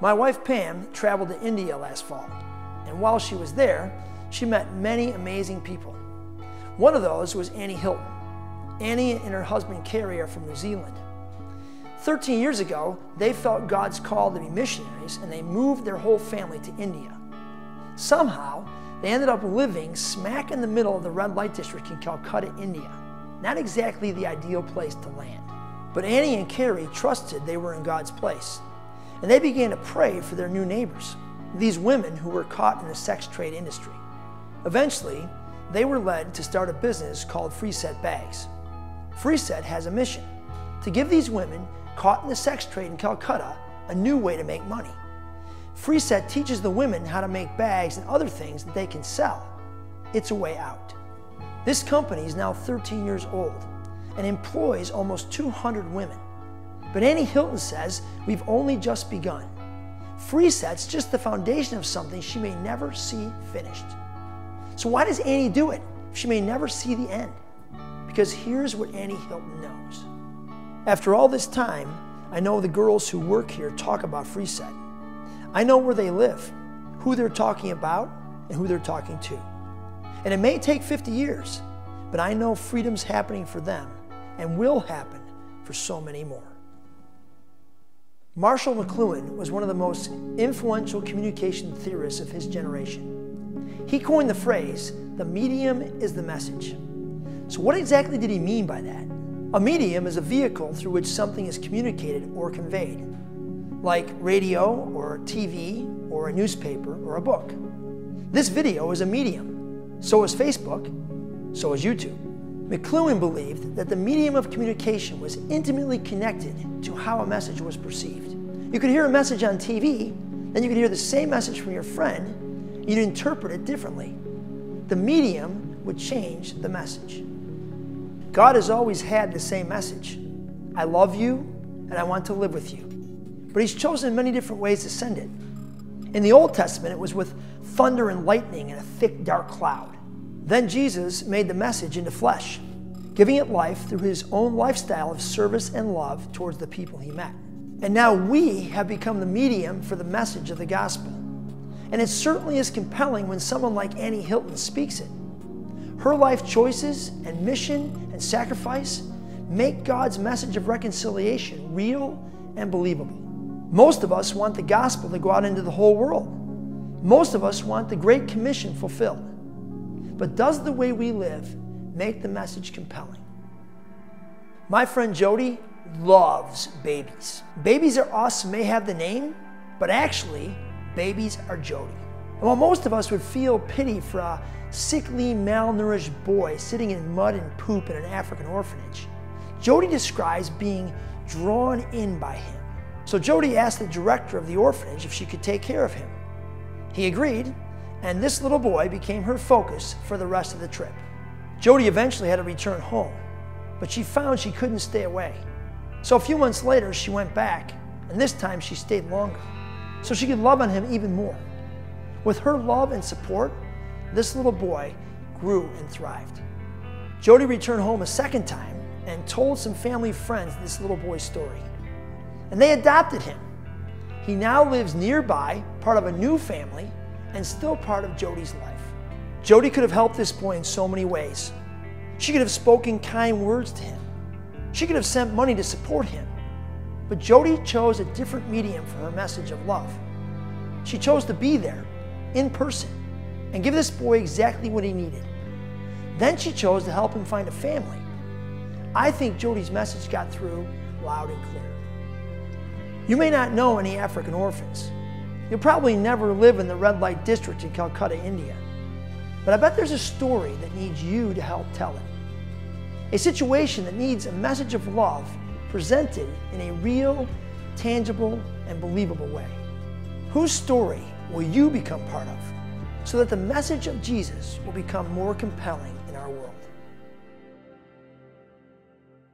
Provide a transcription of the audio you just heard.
My wife Pam traveled to India last fall, and while she was there, she met many amazing people. One of those was Annie Hilton. Annie and her husband Carrie are from New Zealand. 13 years ago, they felt God's call to be missionaries, and they moved their whole family to India. Somehow, they ended up living smack in the middle of the red light district in Calcutta, India. Not exactly the ideal place to land. But Annie and Carrie trusted they were in God's place, and they began to pray for their new neighbors, these women who were caught in the sex trade industry. Eventually, they were led to start a business called Freeset Bags. Freeset has a mission: to give these women caught in the sex trade in Calcutta a new way to make money. Freeset teaches the women how to make bags and other things that they can sell. It's a way out. This company is now 13 years old and employs almost 200 women. But Annie Hilton says we've only just begun. Freeset's just the foundation of something she may never see finished. So why does Annie do it if she may never see the end? Because here's what Annie Hilton knows. After all this time, I know the girls who work here talk about Freeset. I know where they live, who they're talking about, and who they're talking to. And it may take 50 years, but I know freedom's happening for them and will happen for so many more. Marshall McLuhan was one of the most influential communication theorists of his generation. He coined the phrase, "The medium is the message." So what exactly did he mean by that? A medium is a vehicle through which something is communicated or conveyed, like radio or TV or a newspaper or a book. This video is a medium. So is Facebook. So is YouTube. McLuhan believed that the medium of communication was intimately connected to how a message was perceived. You could hear a message on TV, then you could hear the same message from your friend, you'd interpret it differently. The medium would change the message. God has always had the same message: I love you and I want to live with you. But He's chosen many different ways to send it. In the Old Testament, it was with thunder and lightning and a thick, dark cloud. Then Jesus made the message into flesh, giving it life through His own lifestyle of service and love towards the people He met. And now we have become the medium for the message of the gospel. And it certainly is compelling when someone like Annie Hilton speaks it. Her life choices and mission and sacrifice make God's message of reconciliation real and believable. Most of us want the gospel to go out into the whole world. Most of us want the Great Commission fulfilled. But does the way we live make the message compelling? My friend Jody loves babies. Babies are us may have the name, but actually, babies are Jody. And while most of us would feel pity for a sickly, malnourished boy sitting in mud and poop in an African orphanage, Jody describes being drawn in by him. So Jody asked the director of the orphanage if she could take care of him. He agreed, and this little boy became her focus for the rest of the trip. Jody eventually had to return home, but she found she couldn't stay away. So a few months later, she went back, and this time she stayed longer, so she could love on him even more. With her love and support, this little boy grew and thrived. Jody returned home a second time and told some family friends this little boy's story. And they adopted him. He now lives nearby, part of a new family, and still part of Jody's life. Jody could have helped this boy in so many ways. She could have spoken kind words to him. She could have sent money to support him. But Jody chose a different medium for her message of love. She chose to be there, in person, and give this boy exactly what he needed. Then she chose to help him find a family. I think Jody's message got through loud and clear. You may not know any African orphans. You'll probably never live in the red light district in Calcutta, India. But I bet there's a story that needs you to help tell it. A situation that needs a message of love presented in a real, tangible, and believable way. Whose story will you become part of so that the message of Jesus will become more compelling in our world?